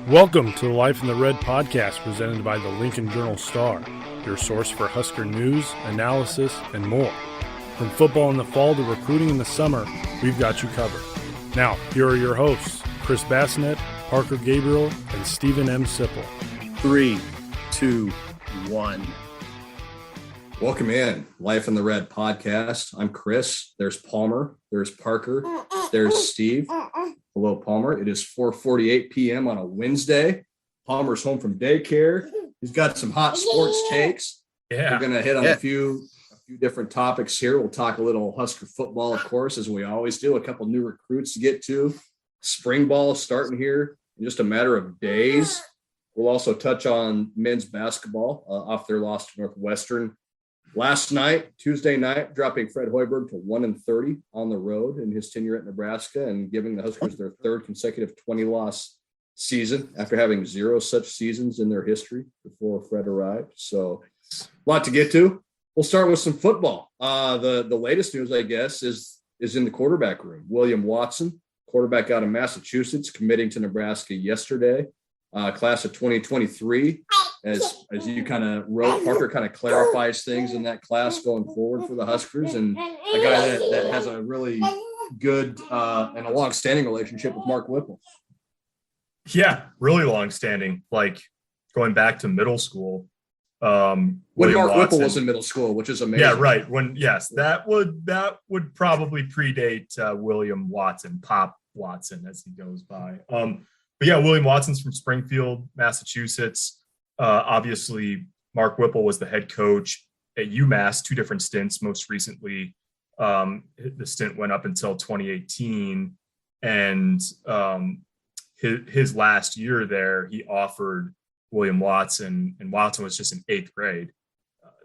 Welcome to the Life in the Red podcast presented by the Lincoln Journal-Star, your source for Husker news, analysis, and more. From football in the fall to recruiting in the summer, we've got you covered. Now, here are your hosts, Chris Basnett, Parker Gabriel, and Stephen M. Sipple. 3, 2, 1. Welcome in, Life in the Red podcast. I'm Chris. There's Palmer. There's Parker. There's Steve. Hello, Palmer. It is 4:48 p.m. on a Wednesday. Palmer's home from daycare. He's got some hot sports takes. Yeah. We're going to hit on a few different topics here. We'll talk a little Husker football, of course, as we always do. A couple new recruits to get to. Spring ball starting here in just a matter of days. We'll also touch on men's basketball off their loss to Northwestern last night, Tuesday night, dropping Fred Hoiberg to 1-30 on the road in his tenure at Nebraska and giving the Huskers their third consecutive 20-loss season after having 0 such seasons in their history before Fred arrived. So a lot to get to. We'll start with some football. The latest news, I guess, is in the quarterback room. William Watson, quarterback out of Massachusetts, committing to Nebraska yesterday. Class of 2023, as you kind of wrote, Parker kind of clarifies things in that class going forward for the Huskers, and a guy that has a really good and a long-standing relationship with Mark Whipple. Yeah, really long-standing, like going back to middle school. When Mark Whipple was in middle school, which is amazing. Yeah, right. That would probably predate William Watson, Pop Watson, as he goes by. But yeah, William Watson's from Springfield, Massachusetts. Obviously, Mark Whipple was the head coach at UMass, 2 different stints. Most recently, the stint went up until 2018. And his last year there, he offered William Watson, and Watson was just in 8th grade.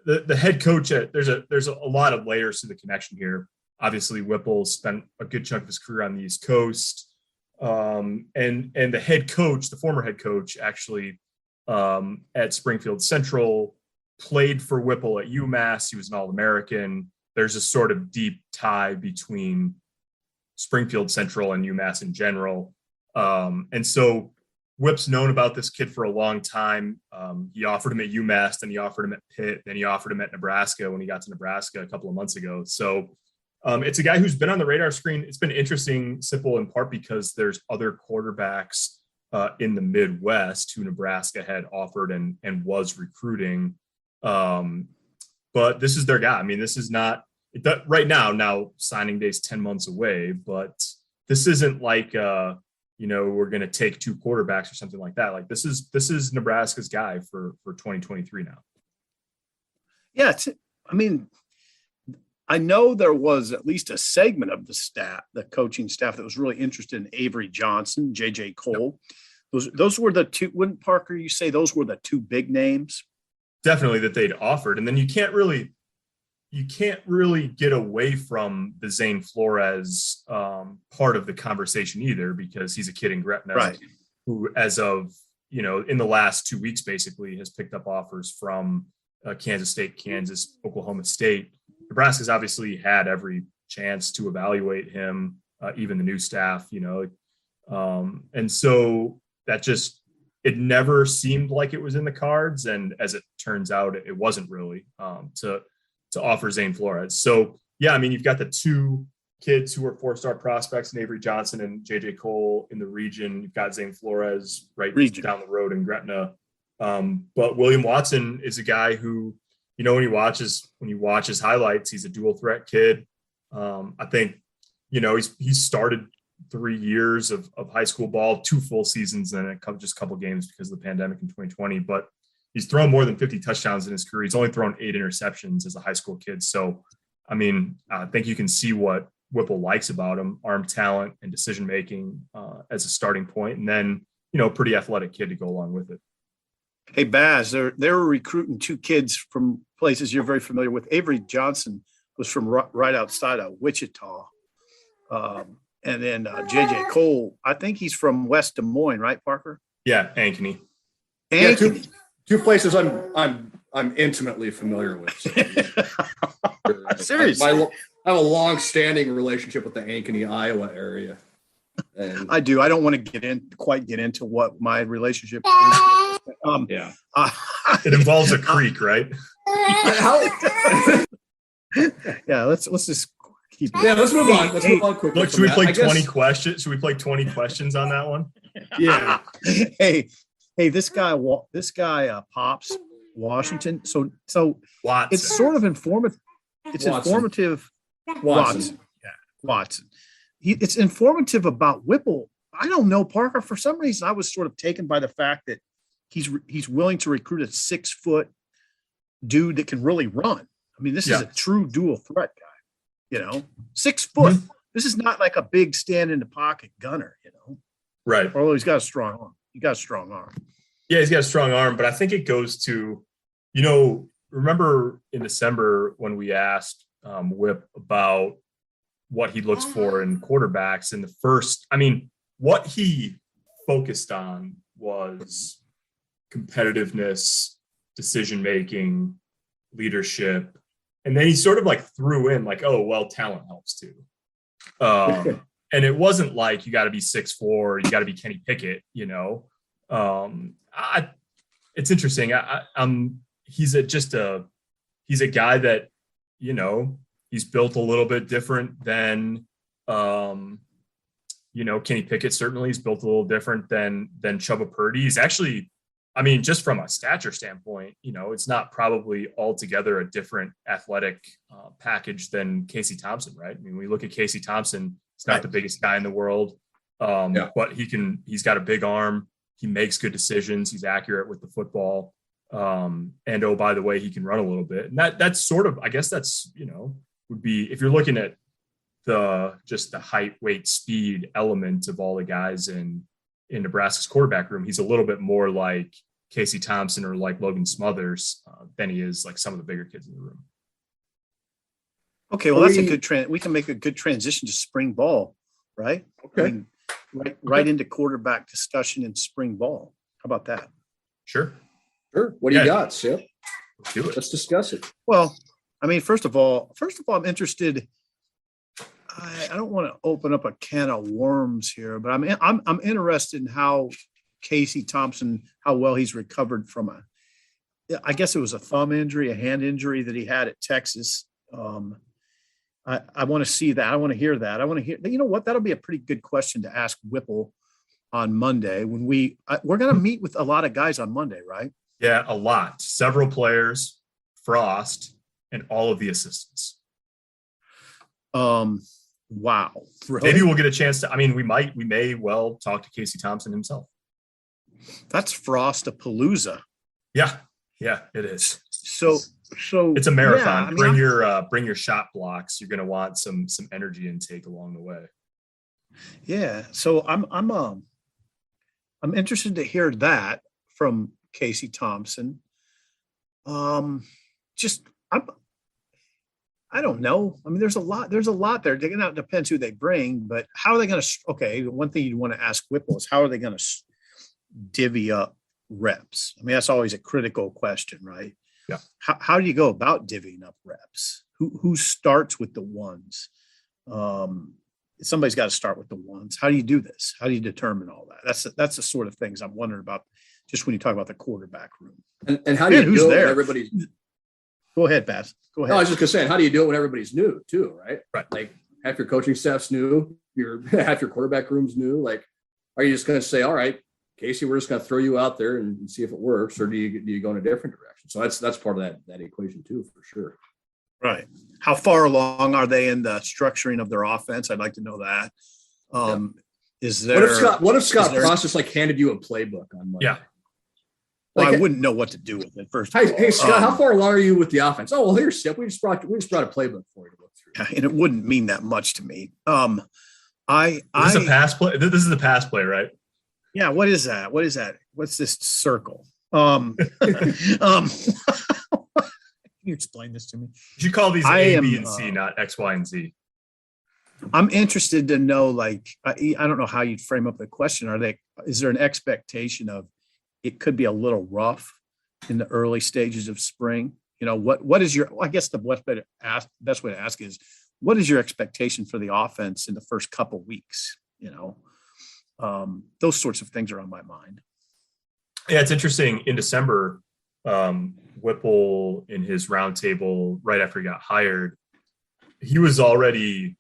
The head coach, there's a lot of layers to the connection here. Obviously, Whipple spent a good chunk of his career on the East Coast. And the head coach, the former head coach, actually at Springfield Central, played for Whipple at UMass. He was an All-American. There's a sort of deep tie between Springfield Central and UMass in general. And so Whip's known about this kid for a long time. He offered him at UMass, then he offered him at Pitt, then he offered him at Nebraska when he got to Nebraska a couple of months ago. So it's a guy who's been on the radar screen. It's been interesting, Sipple, in part because there's other quarterbacks in the Midwest who Nebraska had offered and was recruiting. But this is their guy. I mean, this is not right now signing day's 10 months away, but this isn't like, we're going to take 2 quarterbacks or something like that. Like this is Nebraska's guy for 2023 now. Yeah. I know there was at least a segment of the coaching staff that was really interested in Avery Johnson, J.J. Cole. Those were the 2. Wouldn't, Parker, you say those were the 2 big names? Definitely that they'd offered. And then you can't really get away from the Zane Flores part of the conversation either, because he's a kid in Gretna, right, who, as of, in the last 2 weeks, basically has picked up offers from Kansas State, Kansas, Oklahoma State. Nebraska's obviously had every chance to evaluate him, even the new staff, and so that it never seemed like it was in the cards. And as it turns out, it wasn't really to offer Zane Flores. So, yeah, I mean, you've got the 2 kids who are 4-star prospects in Avery Johnson and J.J. Cole in the region. You've got Zane Flores down the road in Gretna. But William Watson is a guy who, when you watch his highlights, he's a dual threat kid. I think, he's started 3 years of high school ball, 2 full seasons, and just a couple games because of the pandemic in 2020. But he's thrown more than 50 touchdowns in his career. He's only thrown 8 interceptions as a high school kid. So, I mean, I think you can see what Whipple likes about him: arm talent and decision-making as a starting point. And then, pretty athletic kid to go along with it. Hey, Baz, they were recruiting 2 kids from places you're very familiar with. Avery Johnson was from right outside of Wichita. And then J.J. Cole, I think he's from West Des Moines, right, Parker? Yeah, Ankeny. Yeah, 2 places I'm intimately familiar with. Seriously. I have a long-standing relationship with the Ankeny, Iowa area. And I do. I don't want to quite get into what my relationship is. yeah, It involves a creek, right? Yeah, let's just keep it. Yeah, let's move on. Let's move on quickly. Look, should we from play that. I guess- 20 questions? Should we play 20 questions on that one? Yeah. Hey, this guy Pops Washington. So Watson. it's sort of informative. It's Watson. informative. Watson. Watson. It's informative about Whipple. I don't know, Parker. For some reason, I was sort of taken by the fact that he's willing to recruit a 6-foot dude that can really run. I mean, this is a true dual threat guy. 6 foot. Mm-hmm. This is not like a big stand in the pocket gunner. Right. Although he's got a strong arm. Yeah, he's got a strong arm, but I think it goes to, remember in December when we asked Whip about what he looks for in quarterbacks in the first, what he focused on was competitiveness, decision-making, leadership. And then he sort of like threw in like, oh, well, talent helps too. And it wasn't like you got to be 6'4", you got to be Kenny Pickett, it's interesting. He's a guy that, he's built a little bit different than, Kenny Pickett certainly is built a little different than Chubba Purdy. He's actually, just from a stature standpoint, it's not probably altogether a different athletic package than Casey Thompson, right? We look at Casey Thompson, he's not the biggest guy in the world, but he's got a big arm. He makes good decisions. He's accurate with the football. And oh, by the way, he can run a little bit. And that's sort of, I guess that's, would be, if you're looking at the height, weight, speed element of all the guys in Nebraska's quarterback room, he's a little bit more like Casey Thompson or like Logan Smothers than he is like some of the bigger kids in the room. Okay, well, that's a good we can make a good transition to spring ball, right? Okay. Right into quarterback discussion in spring ball. How about that? Sure. What do you got, Sip? Let's do it. Let's discuss it. Well, first of all, I'm interested. I don't want to open up a can of worms here, but I'm interested in how Casey Thompson, how well he's recovered from I guess it was a thumb injury, a hand injury that he had at Texas. I want to see that. I want to hear that. I want to hear, you know what? That'll be a pretty good question to ask Whipple on Monday when we're going to meet with a lot of guys on Monday, right? Yeah, a lot. Several players, Frost, and all of the assistants. Wow. Really? Maybe we'll get a chance to, we may well talk to Casey Thompson himself. That's Frost-a-palooza. Yeah, it is. So it's a marathon. Bring your shot blocks. You're going to want some energy intake along the way. Yeah. So I'm interested to hear that from Casey Thompson. I don't know. There's a lot there. It depends who they bring, but how are they going to, okay. One thing you want to ask Whipple is how are they going to divvy up reps? That's always a critical question, right? Yeah. How do you go about divvying up reps? Who starts with the ones? Somebody's got to start with the ones. How do you do this? How do you determine all that? That's the sort of things I'm wondering about just when you talk about the quarterback room. And how do you do it when everybody's Go ahead, Baz. Go ahead. No, I was just gonna say, how do you do it when everybody's new too, right? Right. Like half your coaching staff's new, half your quarterback room's new. Like, are you just gonna say, all right, Casey, we're just gonna throw you out there and see if it works, or do you go in a different direction? So that's part of that equation too, for sure. Right. How far along are they in the structuring of their offense? I'd like to know that. Is there? What if Scott Frost just like handed you a playbook on Monday? Yeah. Well, I wouldn't know what to do with it first. Hey, Scott, how far along are you with the offense? Oh, well, here's Sip. We just brought a playbook for you to look through. Yeah, and it wouldn't mean that much to me. This is a pass play. This is the pass play, right? Yeah. What is that? What's this circle? Can you explain this to me? You call these A, B, and C, not X, Y, and Z. I'm interested to know, like, I don't know how you'd frame up the question. Is there an expectation of it could be a little rough in the early stages of spring? What is your, I guess the best way to ask is, what is your expectation for the offense in the first couple weeks? Those sorts of things are on my mind. Yeah, it's interesting. In December, Whipple in his roundtable right after he got hired, he already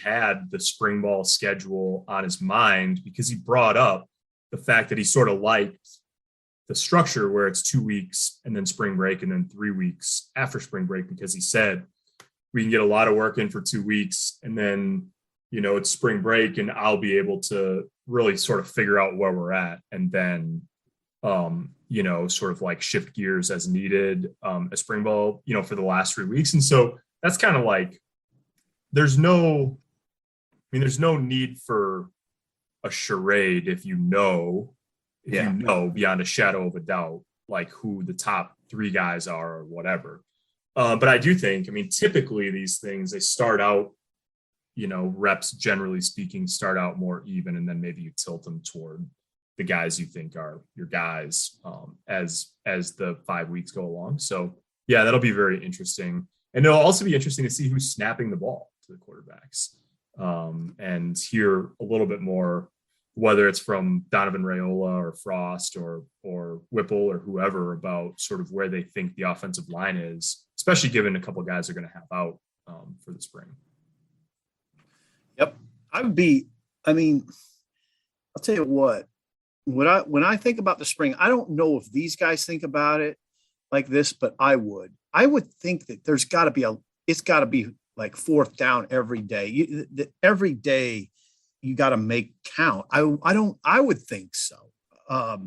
had the spring ball schedule on his mind because he brought up the fact that he sort of liked the structure where it's 2 weeks and then spring break and then 3 weeks after spring break, because he said we can get a lot of work in for 2 weeks and then, it's spring break and I'll be able to really sort of figure out where we're at and then, sort of like shift gears as needed as spring ball, for the last 3 weeks. And so that's kind of like, there's no need for a charade if you know beyond a shadow of a doubt, like who the top 3 guys are or whatever. But I do think, typically these things, they start out, reps generally speaking start out more even, and then maybe you tilt them toward the guys you think are your guys as the 5 weeks go along. So yeah, that'll be very interesting. And it'll also be interesting to see who's snapping the ball to the quarterbacks and hear a little bit more, whether it's from Donovan Raiola or Frost or Whipple or whoever, about sort of where they think the offensive line is, especially given a couple of guys are going to have out for the spring. Yep. I'll tell you what, when I think about the spring, I don't know if these guys think about it like this, but I would think that it's got to be like fourth down every day. Every day you got to make count. I would think so. I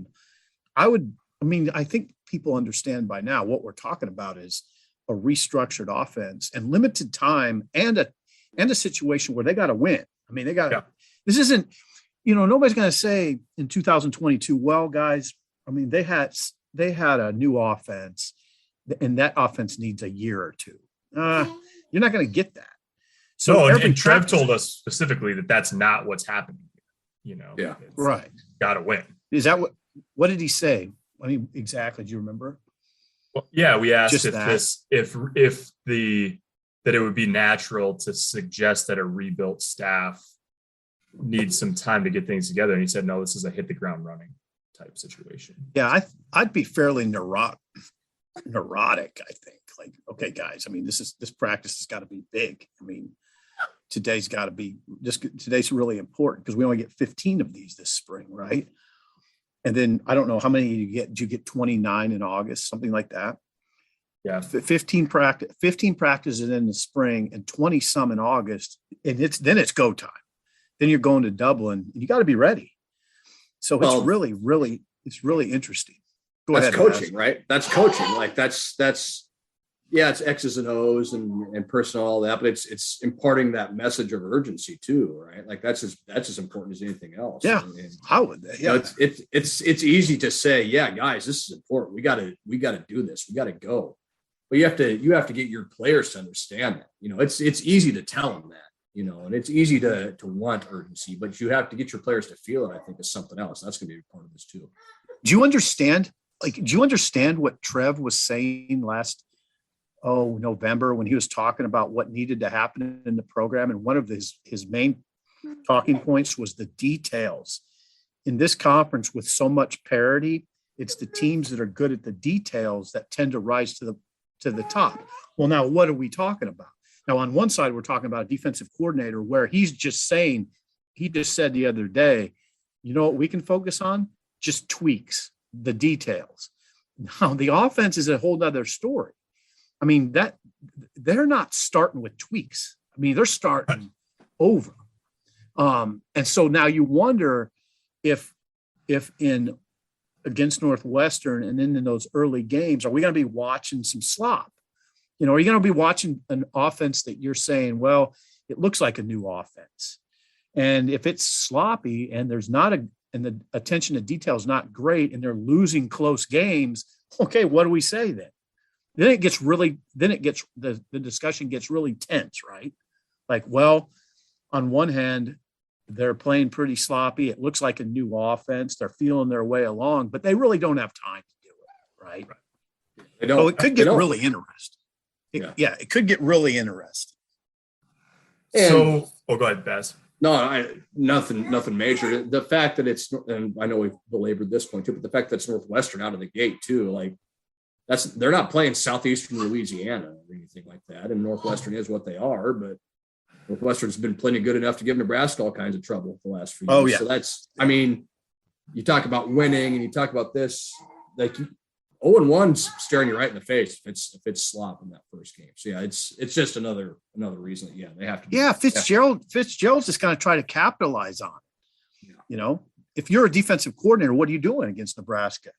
think people understand by now what we're talking about is a restructured offense and limited time and a situation where they got to win. This isn't, nobody's going to say in 2022, well, guys, they had a new offense and that offense needs a year or two. You're not going to get that. So and Trev told us specifically that that's not what's happening. Yeah, right. Got to win. Is that what did he say? Exactly. Do you remember? Well, yeah, we asked Just that it would be natural to suggest that a rebuilt staff needs some time to get things together. And he said, no, this is a hit the ground running type situation. Yeah, I'd be fairly neurotic, I think. Like, okay, guys, this practice has got to be big. Today's really important because we only get 15 of these this spring, right? And then I don't know how many you get. Did you get 29 in August, something like that? Yeah, 15 practices in the spring and 20 some in August, and it's go time. Then you're going to Dublin, and you got to be ready. So it's really interesting. That's coaching, right? That's coaching. Like that's it's X's and O's and personnel, all that, but it's imparting that message of urgency too, right? Like that's as important as anything else. Yeah. How would they? Yeah. It's easy to say, yeah, guys, this is important. We got to do this. We got to go. But you have to get your players to understand that. It's easy to tell them that, and it's easy to want urgency, but you have to get your players to feel it. I think is something else. That's going to be a part of this too. Do you understand what Trev was saying last November when he was talking about what needed to happen in the program? And one of his main talking points was the details. In this conference with so much parity, it's the teams that are good at the details that tend to rise to the top. Well, now what are we talking about? Now, on one side, we're talking about a defensive coordinator where he just said the other day, you know what we can focus on? Just tweaks, the details. Now, the offense is a whole nother story. That they're not starting with tweaks. They're starting over. And so now you wonder if in against Northwestern and then in those early games, are we going to be watching some slop? Are you going to be watching an offense that you're saying, well, it looks like a new offense? And if it's sloppy and and the attention to detail is not great and they're losing close games, okay, what do we say then? The discussion gets really tense, right? Like, well, on one hand, they're playing pretty sloppy. It looks like a new offense. They're feeling their way along, but they really don't have time to do it, right? So it could get really interesting. It could get really interesting. And, go ahead, Baz. No, nothing major. The fact that it's, and I know we've belabored this point too, but the fact that it's Northwestern out of the gate too, like they're not playing Southeastern Louisiana or anything like that. And Northwestern is what they are, but Northwestern's been plenty good enough to give Nebraska all kinds of trouble the last few years. Oh, yeah. So that's, I mean, you talk about winning and you talk about this, like 0-1's staring you right in the face if it's slop in that first game. So yeah, it's just another reason that they have to. Yeah, Fitzgerald's just going to try to capitalize on it. Yeah. You know, if you're a defensive coordinator, what are you doing against Nebraska?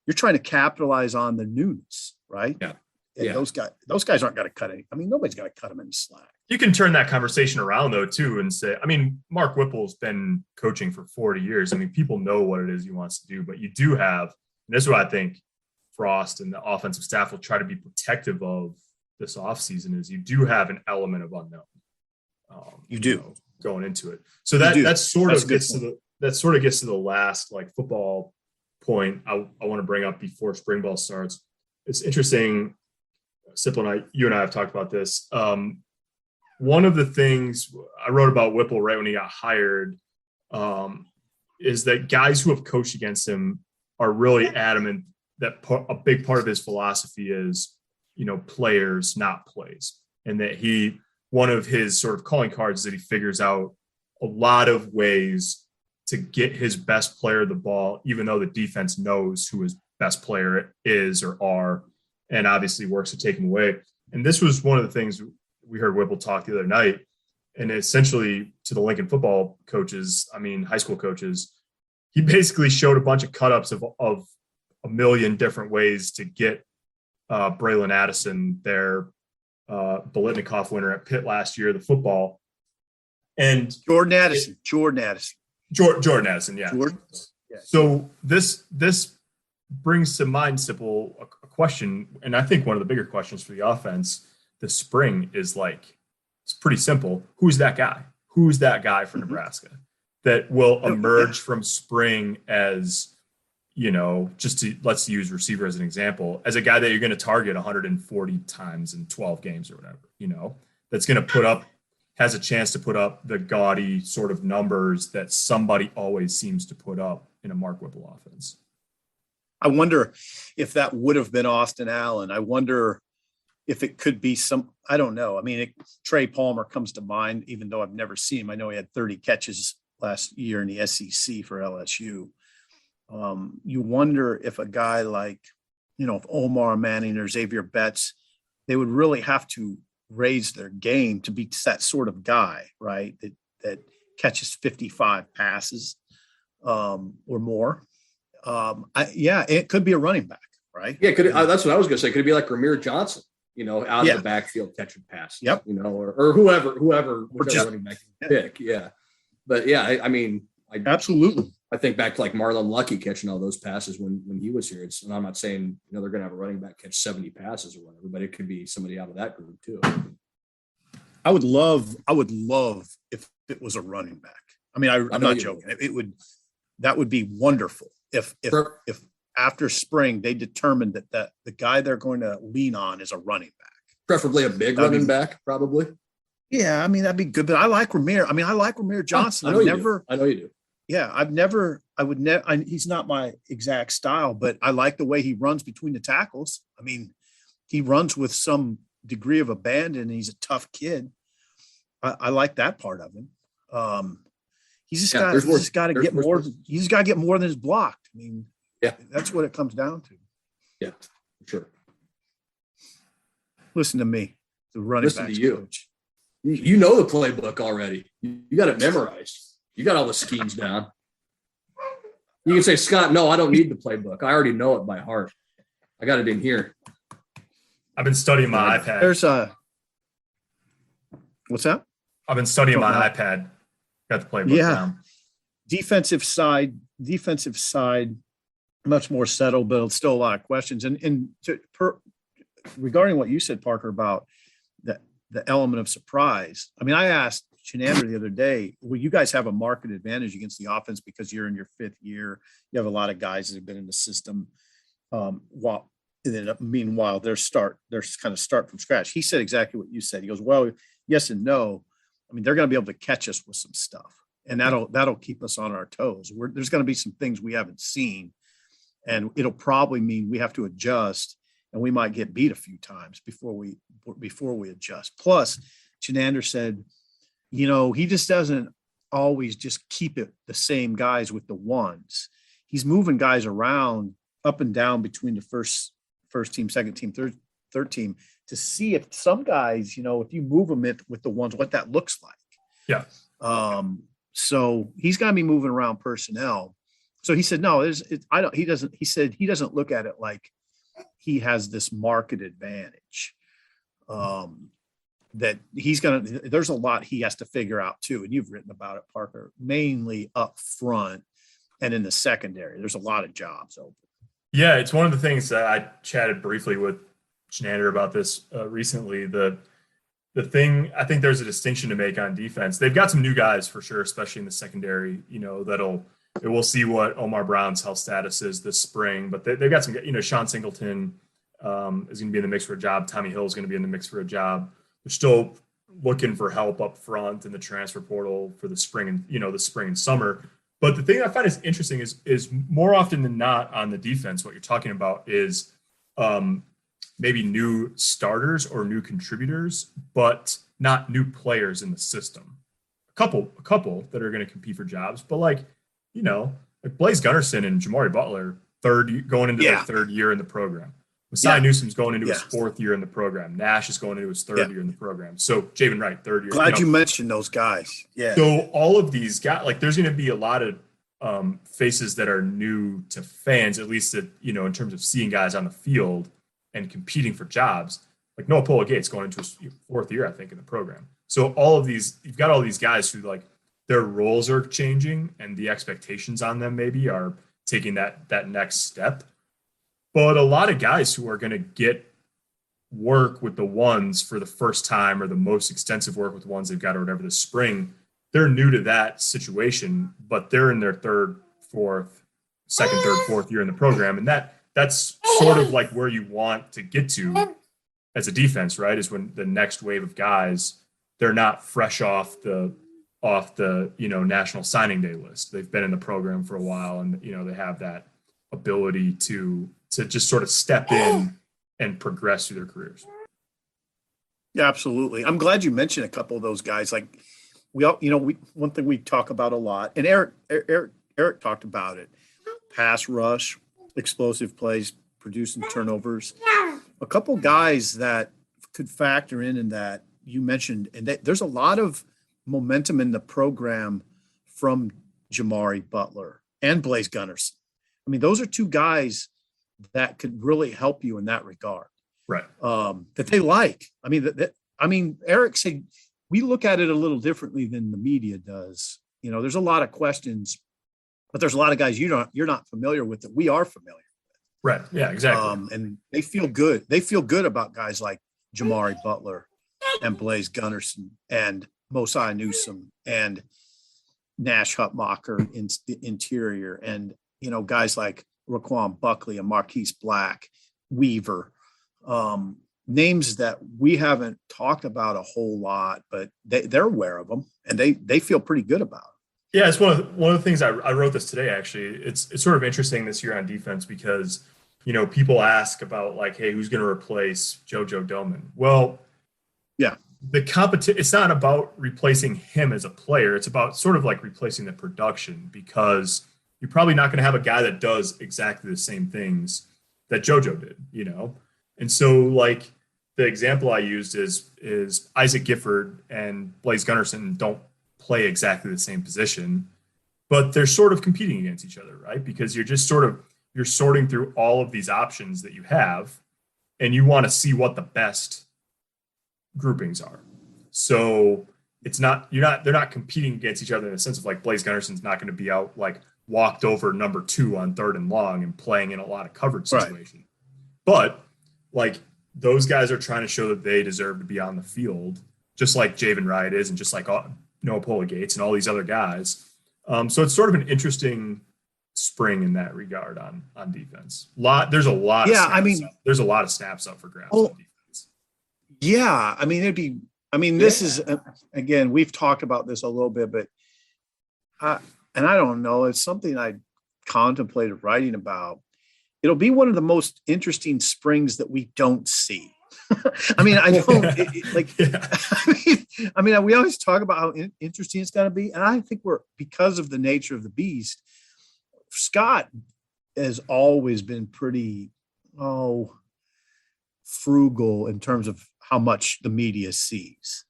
You're trying to capitalize on the news, right? Yeah. And Yeah. those guys aren't going to cut any. I mean, nobody's going to cut them any slack. You can turn that conversation around though too and say, I mean, Mark Whipple's been coaching for 40 years. I mean, people know what it is he wants to do, but you do have, and this is what I think Frost and the offensive staff will try to be protective of this offseason is you do have an element of unknown. You do going into it. So that sort of gets to the last like football point I want to bring up before spring ball starts. It's interesting. Sipple you and I have talked about this. One of the things I wrote about Whipple right when he got hired is that guys who have coached against him are really adamant that a big part of his philosophy is, players, not plays. And that one of his sort of calling cards is that he figures out a lot of ways to get his best player the ball, even though the defense knows who his best player is or are, and obviously works to take him away. And this was one of the things we heard Whipple talk the other night. And essentially to the Lincoln football coaches, high school coaches, he basically showed a bunch of cut-ups of a million different ways to get Braylon Addison, their Biletnikoff winner at Pitt last year, the football. And Jordan Addison. Jordan Addison, yeah. Jordan? Yeah. So this brings to mind, Sipple, a question, and I think one of the bigger questions for the offense this spring is it's pretty simple. Who's that guy? Who's that guy for Nebraska that will emerge from spring as, let's use receiver as an example, as a guy that you're going to target 140 times in 12 games or whatever, that's going to has a chance to put up the gaudy sort of numbers that somebody always seems to put up in a Mark Whipple offense. I wonder if that would have been Austin Allen. I wonder if it could be I don't know. Trey Palmer comes to mind, even though I've never seen him. I know he had 30 catches last year in the SEC for LSU. You wonder if a guy like, if Omar Manning or Xavier Betts, they would really have to raise their game to be that sort of guy, right? That catches 55 passes or more. It could be a running back, right? Yeah, that's what I was going to say. Could it be like Ramir Johnson, out of the backfield catching passes, yep. Or whoever just running back you pick. Yeah. But yeah, absolutely. I think back to like Marlon Lucky catching all those passes when he was here. And I'm not saying, they're going to have a running back catch 70 passes or whatever, but it could be somebody out of that group too. I would love if it was a running back. I'm not joking. That would be wonderful if after spring they determined that the guy they're going to lean on is a running back. Preferably a big running back, probably. Yeah, that'd be good. But I like Ramir. I like Ramir Johnson. I know you do. Yeah, he's not my exact style, but I like the way he runs between the tackles. He runs with some degree of abandon. And he's a tough kid. I like that part of him. He's just got to get more. He's just got to get more than his blocked. That's what it comes down to. Yeah, sure. Listen to me, the running back coach. You know the playbook already. You got it memorized. You got all the schemes down. You can say, Scott, no, I don't need the playbook. I already know it by heart. I got it in here. I've been studying my iPad. There's what's that? I've been studying my iPad. Got the playbook down. Defensive side, much more settled, but still a lot of questions. Regarding what you said, Parker, about the element of surprise. I asked Chenander the other day, will you guys have a market advantage against the offense because you're in your fifth year? You have a lot of guys that have been in the system. Meanwhile, they're kind of start from scratch. He said exactly what you said. He goes, well, yes and no. I mean, they're going to be able to catch us with some stuff, and that'll keep us on our toes. There's going to be some things we haven't seen, and it'll probably mean we have to adjust, and we might get beat a few times before we adjust. Plus, Chenander said, he just doesn't always just keep it the same guys with the ones. He's moving guys around up and down between the first team, second team, third team to see if some guys, if you move them with the ones, what that looks like. Yeah. So he's got to be moving around personnel. So he said, no, he said he doesn't look at it like he has this market advantage. That there's a lot he has to figure out too. And you've written about it, Parker, mainly up front and in the secondary. There's a lot of jobs open. Yeah, it's one of the things that I chatted briefly with Chenander about this recently. The thing, I think there's a distinction to make on defense. They've got some new guys for sure, especially in the secondary, we'll see what Omar Brown's health status is this spring, but they've got some, Sean Singleton is going to be in the mix for a job. Tommy Hill is going to be in the mix for a job. They're still looking for help up front in the transfer portal for the spring and, the spring and summer. But the thing I find is interesting is more often than not on the defense, what you're talking about is maybe new starters or new contributors, but not new players in the system. A couple that are going to compete for jobs, but like Blaze Gunnerson and Jamari Butler, going into their third year in the program. Masai Newsom's going into his fourth year in the program. Nash is going into his third year in the program. So Javen Wright, third year. Glad you mentioned those guys. Yeah. So all of these guys, there's going to be a lot of faces that are new to fans, at least in terms of seeing guys on the field and competing for jobs. Like Noah Pola-Gates going into his fourth year, I think, in the program. So all of these, you've got all these guys who their roles are changing and the expectations on them maybe are taking that next step. But a lot of guys who are going to get work with the ones for the first time or the most extensive work with the ones they've got or whatever this spring, they're new to that situation, but they're in their second, third, fourth year in the program. And that's sort of like where you want to get to as a defense, right? Is when the next wave of guys, they're not fresh off the national signing day list. They've been in the program for a while and, they have that ability to just sort of step in and progress through their careers. Yeah, absolutely. I'm glad you mentioned a couple of those guys. Like one thing we talk about a lot, and Eric talked about it, pass rush, explosive plays, producing turnovers. A couple guys that could factor in that you mentioned, and there's a lot of momentum in the program from Jamari Butler and Blaze Gunnerson. I mean, those are two guys that could really help you in that regard. Right. That they like. I mean, Eric said we look at it a little differently than the media does. There's a lot of questions, but there's a lot of guys you're not familiar with that we are familiar with. Right. Yeah, exactly. And they feel good. They feel good about guys like Jamari Butler and Blaze Gunnerson and Mosiah Newsom and Nash Hutmacher in the interior, and guys like Raquan Buckley and Marquise Black, Weaver, names that we haven't talked about a whole lot, but they're aware of them and they feel pretty good about it. Yeah, it's one of the things I wrote this today. Actually, it's sort of interesting this year on defense because people ask about hey, who's going to replace JoJo Doman? Well, yeah. The competition, it's not about replacing him as a player. It's about sort of replacing the production, because you're probably not going to have a guy that does exactly the same things that JoJo did, And so the example I used is Isaac Gifford and Blaze Gunnerson don't play exactly the same position, but they're sort of competing against each other, right? Because you're just you're sorting through all of these options that you have, and you want to see what the best groupings are. So they're not competing against each other in the sense of Blaze Gunnerson's not going to be out walked over number 2 on 3rd and long and playing in a lot of coverage situation. Right. But those guys are trying to show that they deserve to be on the field, just like Javen Wright is, and just like Noah Pola-Gates and all these other guys. So it's sort of an interesting spring in that regard on defense. There's a lot of snaps up for grabs on defense. Yeah, I mean, it'd be I mean, this is, again, we've talked about this a little bit, but and I don't know, it's something I contemplated writing about. It'll be one of the most interesting springs that we don't see. I mean, I don't I mean, we always talk about how interesting it's going to be. And I think because of the nature of the beast, Scott has always been pretty, frugal in terms of how much the media sees.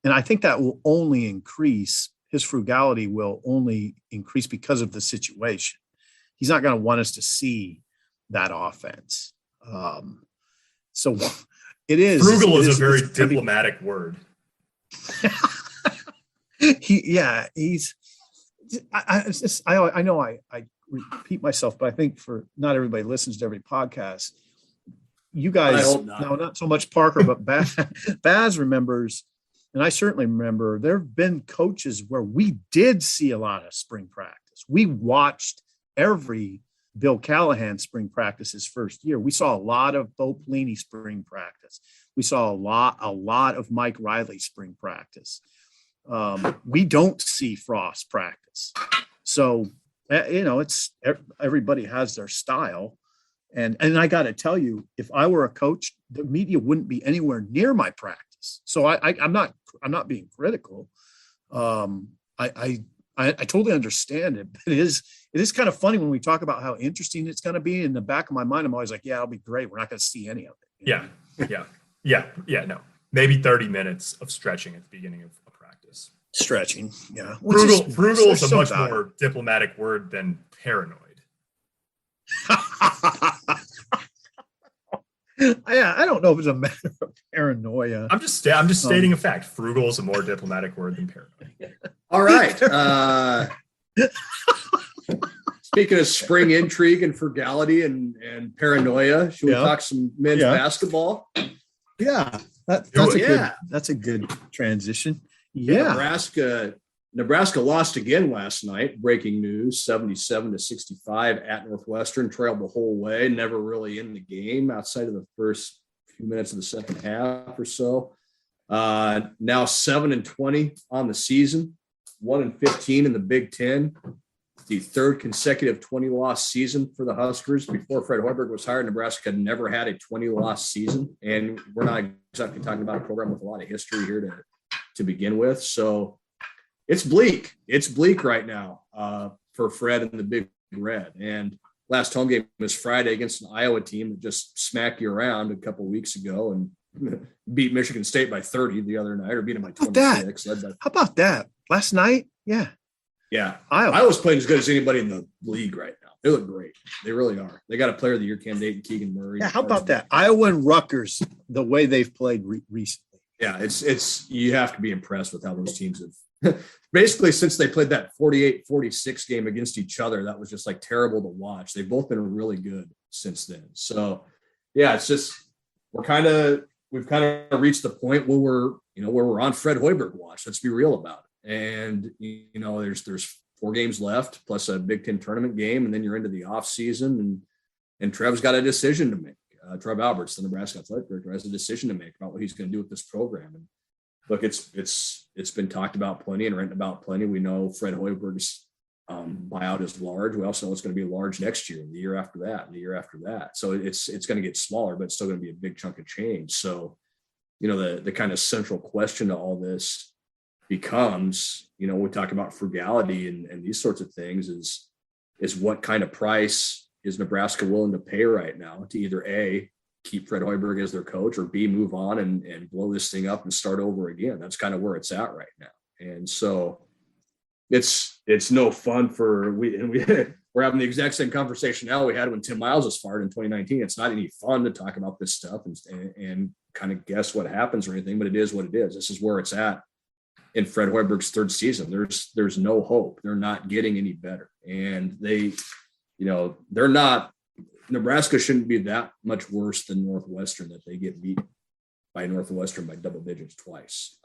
And I think that will only increase. His frugality will only increase because of the situation. He's not going to want us to see that offense. So it is. Frugal is a very diplomatic word. I know I repeat myself, but I think for not everybody listens to every podcast. You guys, not so much Parker, but Baz remembers, and I certainly remember, there have been coaches where we did see a lot of spring practice. We watched every Bill Callahan spring practice his first year. We saw a lot of Bo Pelini spring practice. We saw a lot of Mike Riley spring practice. We don't see Frost practice. So, it's everybody has their style. And I got to tell you, if I were a coach, the media wouldn't be anywhere near my practice. So I'm not being critical. I totally understand it, but it is kind of funny when we talk about how interesting it's going to be. In the back of my mind, I'm always like, yeah, it'll be great. We're not going to see any of it. Yeah. No, maybe 30 minutes of stretching at the beginning of a practice. Stretching. Yeah. Frugal is a much more diplomatic word than paranoid. Yeah, I don't know if it's a matter of paranoia. I'm just stating a fact. Frugal is a more diplomatic word than paranoid. All right. Speaking of spring intrigue and frugality and paranoia, should we talk some men's basketball? Yeah, that's a good transition. Yeah, Nebraska lost again last night. Breaking news: 77-65 at Northwestern. Trailed the whole way. Never really in the game outside of the first few minutes of the second half or so. Now 7-20 on the season. 1-15 in the Big Ten. The third consecutive 20-loss season for the Huskers. Before Fred Hoiberg was hired, Nebraska had never had a 20-loss season, and we're not exactly talking about a program with a lot of history here to begin with. So. It's bleak. It's bleak right now for Fred and the Big Red. And last home game was Friday against an Iowa team that just smacked you around a couple of weeks ago and beat Michigan State by 30 the other night, or beat them by 26. How about that? Last night? Yeah. Yeah. Iowa's playing as good as anybody in the league right now. They look great. They really are. They got a player of the year candidate in Keegan Murray. Yeah. How about that? Iowa and Rutgers, the way they've played recently. Yeah. It's you have to be impressed with how those teams have. Basically, since they played that 48-46 game against each other, that was just like terrible to watch. They've both been really good since then. So, yeah, it's just we've kind of reached the point where we're on Fred Hoiberg watch. Let's be real about it. And there's 4 games left plus a Big Ten tournament game, and then you're into the off season, and Trev's got a decision to make. Trev Alberts, the Nebraska athletic director, has a decision to make about what he's going to do with this program. And look, it's been talked about plenty and written about plenty. We know Fred Hoiberg's buyout is large. We also know it's going to be large next year, and the year after that, and the year after that. So it's going to get smaller, but it's still going to be a big chunk of change. So, the kind of central question to all this becomes, we talk about frugality and these sorts of things is what kind of price is Nebraska willing to pay right now to either A, keep Fred Hoiberg as their coach, or B, move on and blow this thing up and start over again. That's kind of where it's at right now. And so it's no fun we're having the exact same conversation now we had when Tim Miles was fired in 2019. It's not any fun to talk about this stuff and kind of guess what happens or anything, but it is what it is. This is where it's at in Fred Hoiberg's third season. There's no hope. They're not getting any better. And they're not, Nebraska shouldn't be that much worse than Northwestern, that they get beat by Northwestern by double digits twice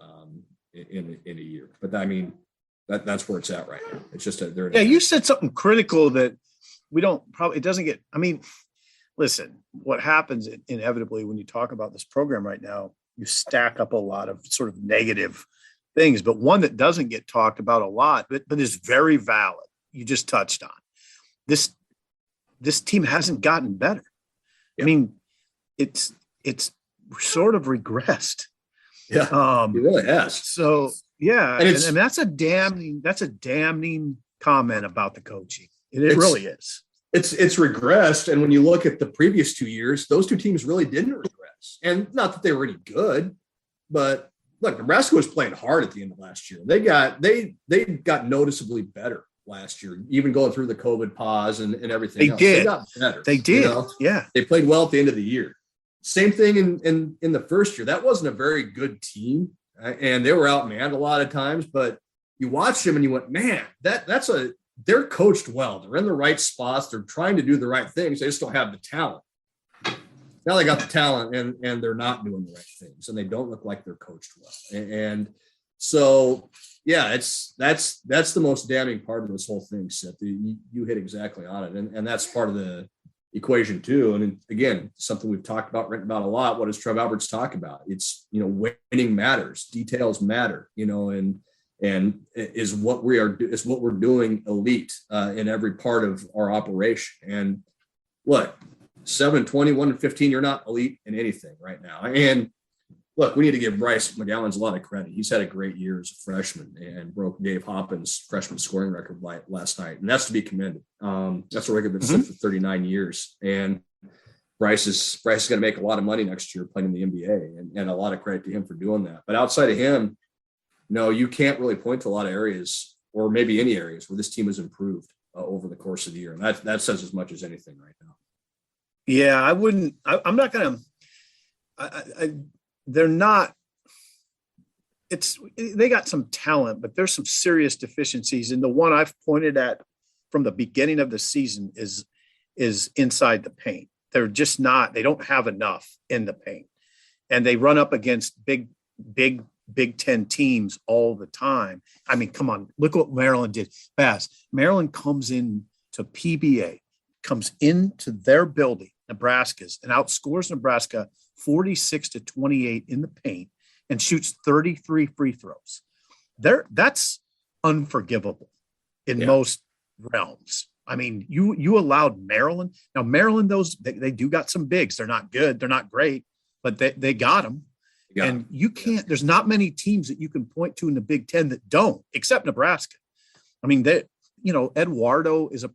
in a year. But I mean, that's where it's at right now. It's just you said something critical that it doesn't get. I mean, listen, what happens inevitably when you talk about this program right now, you stack up a lot of sort of negative things, but one that doesn't get talked about a lot, but is very valid. You just touched on this team hasn't gotten better. Yeah. I mean, it's sort of regressed. Yeah, it really has. So yeah, and that's a damning comment about the coaching. It really is. It's regressed. And when you look at the previous 2 years, those two teams really didn't regress. And not that they were any good, but look, Nebraska was playing hard at the end of last year. They got noticeably better last year, even going through the COVID pause and everything else. They got better. They did. Yeah. They played well at the end of the year. Same thing in the first year. That wasn't a very good team. And they were outmanned a lot of times, but you watched them and you went, man, they're coached well. They're in the right spots. They're trying to do the right things. They just don't have the talent. Now they got the talent and they're not doing the right things and they don't look like they're coached well. And so, yeah, that's the most damning part of this whole thing, Seth. You hit exactly on it. And that's part of the equation too. And again, something we've talked about, written about a lot. What does Trev Alberts talk about? It's, winning matters, details matter, and is what we're doing elite in every part of our operation. And look, 7-20, 1-15, you're not elite in anything right now. And look, we need to give Bryce McGowan's a lot of credit. He's had a great year as a freshman and broke Dave Hoppin's freshman scoring record last night. And that's to be commended. That's a record that's set for 39 years. And Bryce is going to make a lot of money next year playing in the NBA, and a lot of credit to him for doing that. But outside of him, no, you can't really point to a lot of areas, or maybe any areas, where this team has improved over the course of the year. And that says as much as anything right now. Yeah, I wouldn't. I'm not going to. They're not. They got some talent, but there's some serious deficiencies. And the one I've pointed at from the beginning of the season is inside the paint. They're just not. They don't have enough in the paint, and they run up against big Big Ten teams all the time. I mean, come on, look what Maryland did. Maryland comes in to PBA, comes into their building, Nebraska's, and outscores Nebraska 46-28 in the paint and shoots 33 free throws. That's unforgivable in most realms. I mean, you allowed Maryland. Now, Maryland, they do got some bigs. They're not good. They're not great, but they got them. And you can't, there's not many teams that you can point to in the Big Ten that don't, except Nebraska. I mean, Eduardo is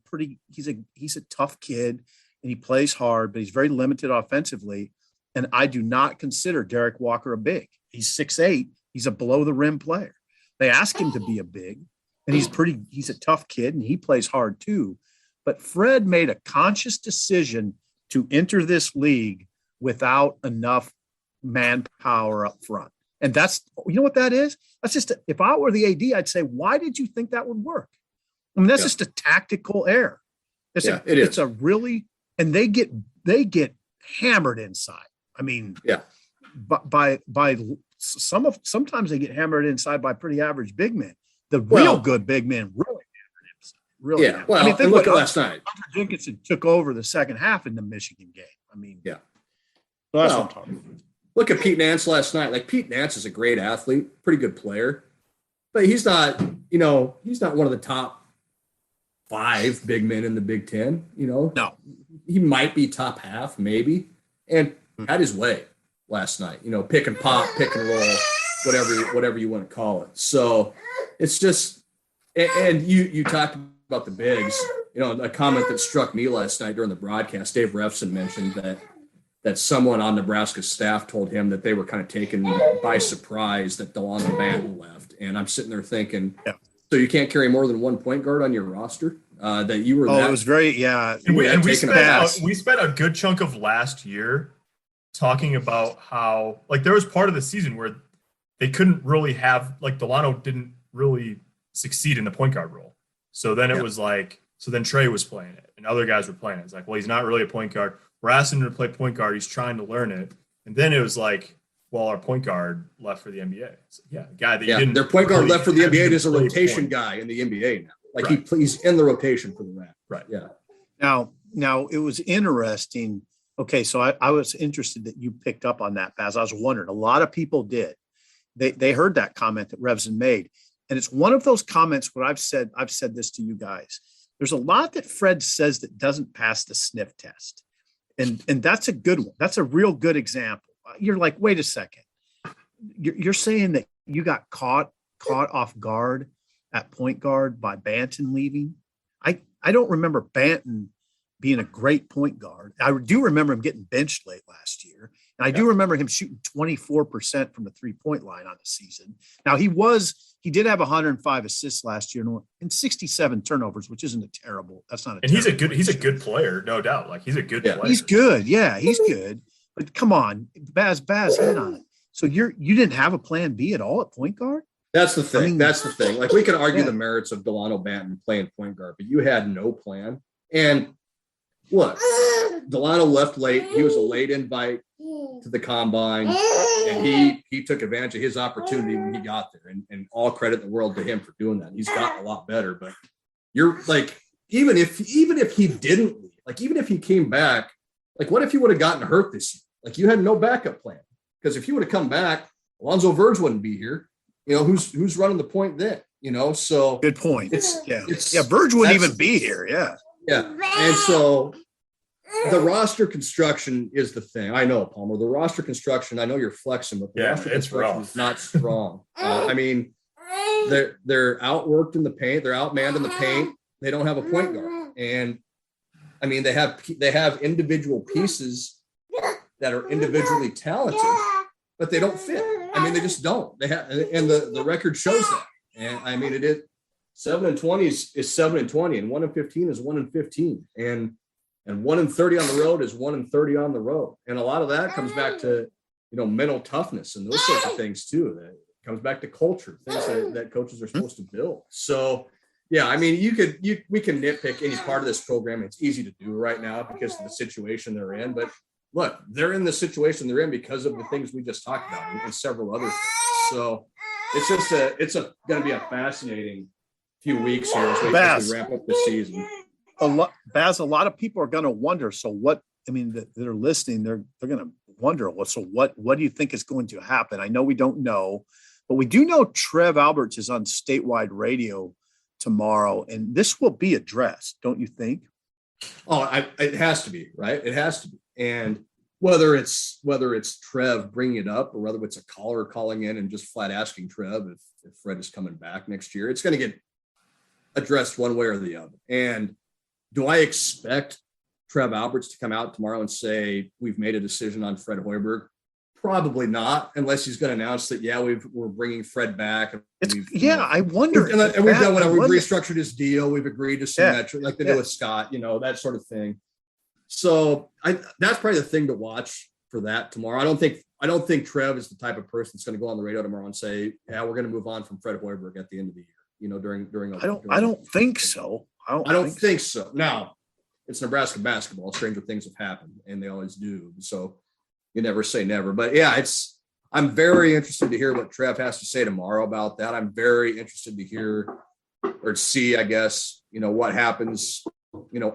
he's a tough kid and he plays hard, but he's very limited offensively. And I do not consider Derek Walker a big. He's 6'8". He's a below the rim player. They ask him to be a big, and he's a tough kid and he plays hard too. But Fred made a conscious decision to enter this league without enough manpower up front. And that's, what that is? That's just, if I were the AD, I'd say, why did you think that would work? I mean, that's just a tactical error. It's a really, and they get hammered inside. I mean, by sometimes they get hammered inside by pretty average big men. The real good big men really hammered inside. Really. Yeah. Well, I mean, look at last night. Hunter Dickinson took over the second half in the Michigan game. I mean, so that's what I'm talking about. Look at Pete Nance last night. Like, Pete Nance is a great athlete, pretty good player, but he's not one of the top 5 big men in the Big Ten. No, he might be top half, maybe, and had his way last night. Pick and pop, pick and roll, whatever you want to call it. So it's just, and you talked about the bigs. A comment that struck me last night during the broadcast. Dave Refson mentioned that someone on Nebraska's staff told him that they were kind of taken by surprise that Delano Banton left. And I'm sitting there thinking, so you can't carry more than one point guard on your roster? That you were. It was very, And we spent a good chunk of last year talking about how, like, there was part of the season where they couldn't really have, like, Delano didn't really succeed in the point guard role. So then it was like, so then Trey was playing it and other guys were playing it. It's like, well, he's not really a point guard. We're asking him to play point guard. He's trying to learn it. And then it was like, well, our point guard left for the NBA. So, guy that you didn't. Their point guard left for the NBA is a rotation guy in the NBA now. Like, he's in the rotation for the Raptors. Right. Yeah. Now it was interesting. Okay, so I was interested that you picked up on that, Baz. I was wondering, a lot of people did. They heard that comment that Revson made. And it's one of those comments where I've said this to you guys. There's a lot that Fred says that doesn't pass the sniff test. And that's a good one. That's a real good example. You're like, wait a second. You're saying that you got caught off guard at point guard by Banton leaving? I don't remember Banton being a great point guard. I do remember him getting benched late last year. And I do remember him shooting 24% from the 3-point line on the season. Now he did have 105 assists last year and 67 turnovers, which isn't that's not a and he's a good player, no doubt. Like he's a good player. He's good. Yeah, he's good. But come on, Baz, hit on it. So you didn't have a plan B at all at point guard? That's the thing. That's the thing. Like we can argue the merits of Delano Banton playing point guard, but you had no plan. And look, Delano left late. He was a late invite to the combine, and he took advantage of his opportunity when he got there. And all credit in the world to him for doing that. He's gotten a lot better. But you're like, even if he didn't leave, like even if he came back, like what if he would have gotten hurt this year? Like you had no backup plan. Because if he would have come back, Alonzo Verge wouldn't be here. You know, who's running the point then? You know, so good point. Verge wouldn't even be here. Yeah. And so the roster construction is the thing. I know, Palmer. The roster construction, I know you're flexing, but the roster construction is not strong. I mean, they're outworked in the paint. They're outmanned in the paint. They don't have a point guard. And I mean, they have individual pieces that are individually talented, but they don't fit. I mean, they just don't. They have, and the record shows that. And I mean, it is 7-20 is 7-20, and 1-15 is 1-15, and 1-30 on the road is 1-30 on the road. And a lot of that comes back to mental toughness and those sorts of things too. That comes back to culture, things that coaches are supposed to build. So yeah, I mean, we can nitpick any part of this program. It's easy to do right now because of the situation they're in, but look, they're in the situation they're in because of the things we just talked about and several other things. So it's going to be a fascinating few weeks here as we wrap up the season. A lot of people are going to wonder. So what? I mean, they're listening. They're going to wonder. So what do you think is going to happen? I know we don't know, but we do know Trev Alberts is on statewide radio tomorrow, and this will be addressed, don't you think? Oh, it has to be, right? It has to be. And whether it's Trev bringing it up or whether it's a caller calling in and just flat asking Trev if Fred is coming back next year, it's going to get addressed one way or the other. And do I expect Trev Alberts to come out tomorrow and say we've made a decision on Fred Hoiberg? Probably not, unless he's going to announce that we're bringing Fred back. I wonder. We've restructured his deal. We've agreed to some metric like they do with Scott, that sort of thing. So that's probably the thing to watch for that tomorrow. I don't think Trev is the type of person that's going to go on the radio tomorrow and say, "Yeah, we're going to move on from Fred Hoiberg at the end of the year." During. I don't think so. I don't think so. Now, it's Nebraska basketball. Stranger things have happened, and they always do. So you never say never. But yeah, I'm very interested to hear what Trev has to say tomorrow about that. I'm very interested to hear or see, I guess, what happens.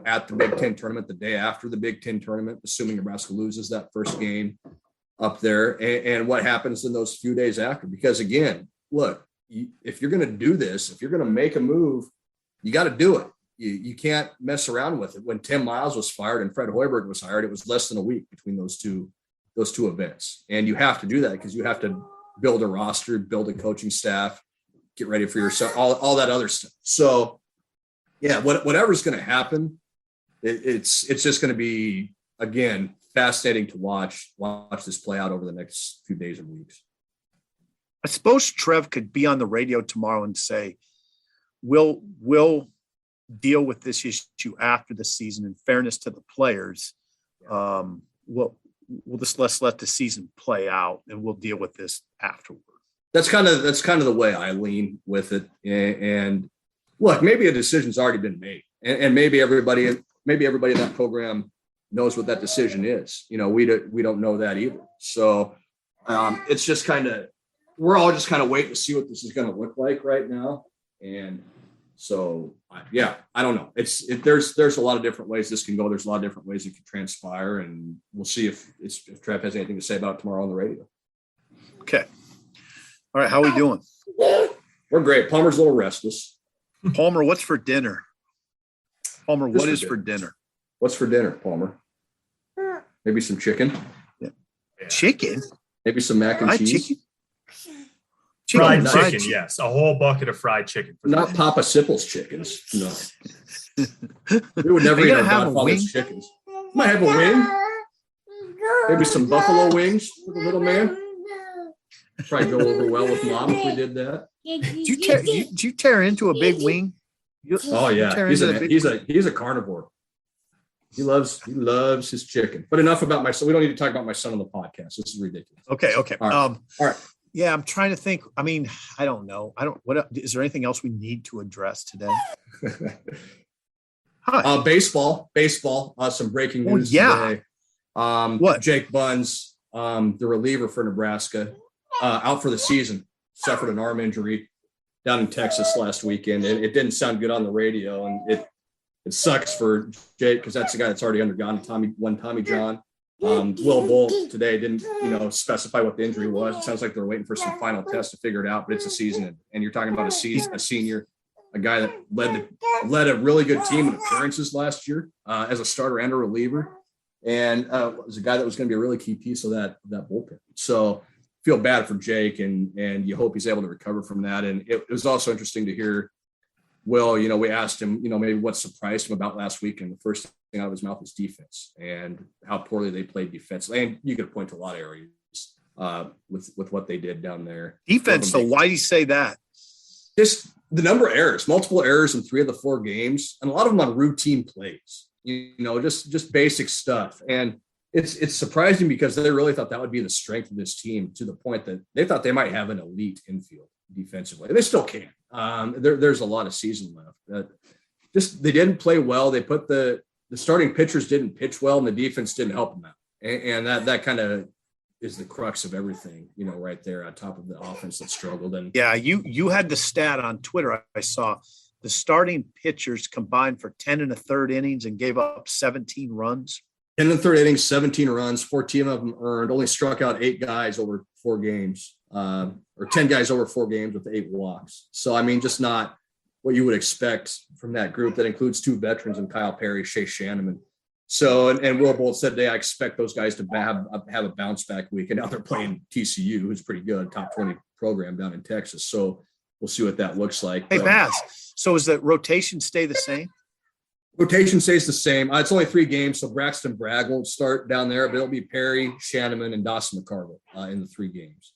At the Big Ten tournament, the day after the Big Ten tournament, assuming Nebraska loses that first game up there, and what happens in those few days after. Because again, look, if you're going to do this, if you're going to make a move, you got to do it. You can't mess around with it. When Tim Miles was fired and Fred Hoiberg was hired, it was less than a week between those two events, and you have to do that because you have to build a roster, build a coaching staff, get ready for yourself, all that other stuff. So. Yeah, whatever's going to happen, it's just going to be, again, fascinating to watch this play out over the next few days and weeks. I suppose Trev could be on the radio tomorrow and say, we'll deal with this issue after the season. In fairness to the players, we'll let's let the season play out, and we'll deal with this afterward. That's kind of the way I lean with it, and. Look, maybe a decision's already been made, and maybe everybody in that program knows what that decision is. We don't know that either. So it's just we're all just kind of waiting to see what this is going to look like right now. And So I don't know. There's a lot of different ways this can go. There's a lot of different ways it can transpire, and we'll see if Trev has anything to say about it tomorrow on the radio. Okay. All right. How are we doing? We're great. Palmer's a little restless. Palmer, what's for dinner? Palmer, what is for dinner? What's for dinner, Palmer? Maybe some chicken. Yeah. Chicken? Maybe some mac and cheese. Chicken? Fried chicken, yes. A whole bucket of fried chicken. Not Papa Sipple's chickens. No. We would never eat our Godfather's chickens. Might have a wing. Maybe some buffalo wings for the little man. Probably go over well with Mom if we did that. Did you tear into a big wing? Oh yeah, he's a carnivore. He loves his chicken. But enough about my son. We don't need to talk about my son on the podcast. This is ridiculous. Okay. All right. Yeah, I'm trying to think. I mean, I don't know. What is there anything else we need to address today? Baseball. Some breaking news today. What? Jake Buns, the reliever for Nebraska, out for the season. Suffered an arm injury down in Texas last weekend. It didn't sound good on the radio, and it sucks for Jake because that's the guy that's already undergone Tommy John. Will Bolt today didn't, specify what the injury was. It sounds like they're waiting for some final tests to figure it out, but it's a season, and you're talking about a senior, a guy that led a really good team in appearances last year as a starter and a reliever, and was a guy that was going to be a really key piece of that bullpen. So feel bad for Jake, and you hope he's able to recover from that. And it was also interesting to hear Will, we asked him, maybe what surprised him about last week, and the first thing out of his mouth was defense and how poorly they played defensively. And you could point to a lot of areas with what they did down there. Defense, so why do you say that? Just the number of errors, multiple errors in 3 of the 4 games, and a lot of them on routine plays, just basic stuff. And it's surprising because they really thought that would be the strength of this team, to the point that they thought they might have an elite infield defensively. They still can. There's a lot of season left. They didn't play well. They put the starting pitchers didn't pitch well, and the defense didn't help them out. And that kind of is the crux of everything, right there on top of the offense that struggled. And yeah, you had the stat on Twitter. I saw the starting pitchers combined for 10 1/3 innings and gave up 17 runs. 10 1/3 innings, 17 runs, 14 of them earned, only struck out 8 guys over 4 games, or 10 guys over 4 games with 8 walks. So, I mean, just not what you would expect from that group that includes 2 veterans and Kyle Perry, Shea Shanneman. So, and Will Bolt said today, I expect those guys to have a bounce back week. And now they're playing TCU, who's pretty good, top 20 program down in Texas. So we'll see what that looks like. Hey, Baz, so does the rotation stay the same? Rotation stays the same. It's only 3 games, so Braxton Bragg won't start down there, but it'll be Perry, Shanneman, and Dawson McCarville in the 3 games.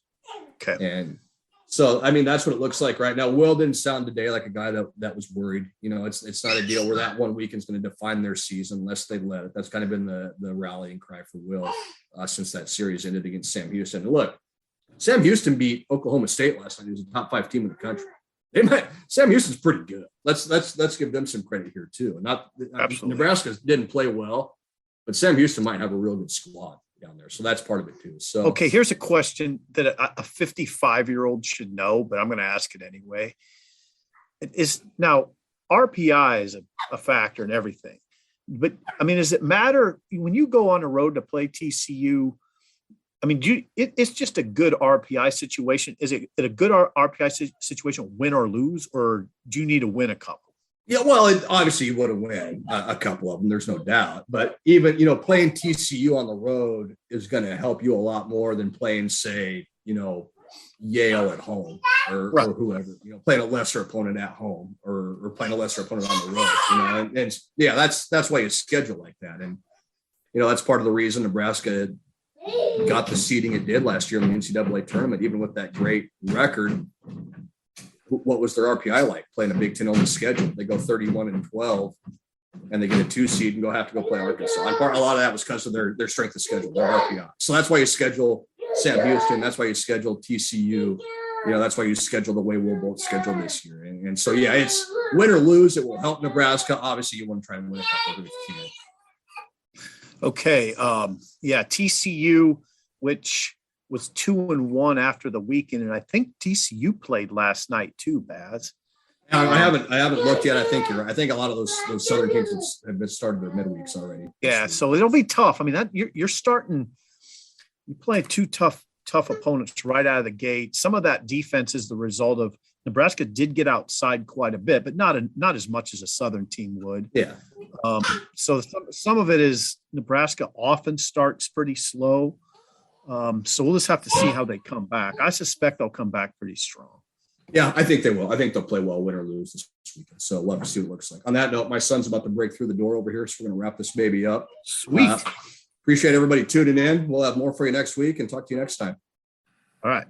Okay. And so, I mean, that's what it looks like right now. Will didn't sound today like a guy that was worried. It's not a deal where that 1 week is going to define their season unless they let it. That's kind of been the rallying cry for Will since that series ended against Sam Houston. And look, Sam Houston beat Oklahoma State last night. He was a top 5 team in the country. Sam Houston's pretty good. Let's give them some credit here too. Nebraska didn't play well, but Sam Houston might have a real good squad down there. So that's part of it too. So okay, here's a question that a 55-year-old should know, but I'm going to ask it anyway. It is now RPI is a factor in everything, but I mean, does it matter when you go on the road to play TCU? I mean, it's just a good RPI situation. Is it a good RPI situation, win or lose, or do you need to win a couple? Yeah, well, obviously you want to win a couple of them. There's no doubt. But even, playing TCU on the road is going to help you a lot more than playing, say, Yale at home or whoever, playing a lesser opponent at home or playing a lesser opponent on the road, and yeah, that's why you schedule like that. And, that's part of the reason Nebraska got the seeding it did last year in the NCAA tournament, even with that great record. What was their RPI like playing a Big Ten only schedule? They go 31-12 and they get a 2 seed and have to go play Arkansas. And a lot of that was because of their strength of schedule, their RPI. So that's why you schedule Sam Houston. That's why you schedule TCU. That's why you schedule the way Will Bolt scheduled this year. And so, yeah, it's win or lose. It will help Nebraska. Obviously, you want to try and win a couple of these teams. Okay. TCU, which was 2-1 after the weekend. And I think TCU played last night too, Baz. I haven't looked yet. I think you're right. I think a lot of those Southern teams have been started their midweeks already. Yeah, so it'll be tough. I mean, that you're playing two tough opponents right out of the gate. Some of that defense is the result of Nebraska did get outside quite a bit, but not as much as a Southern team would. Yeah. So some of it is Nebraska often starts pretty slow. So we'll just have to see how they come back. I suspect they'll come back pretty strong. Yeah, I think they will. I think they'll play well, win or lose this weekend. So love to see what it looks like. On that note, my son's about to break through the door over here, so we're going to wrap this baby up. Sweet. Appreciate everybody tuning in. We'll have more for you next week and talk to you next time. All right.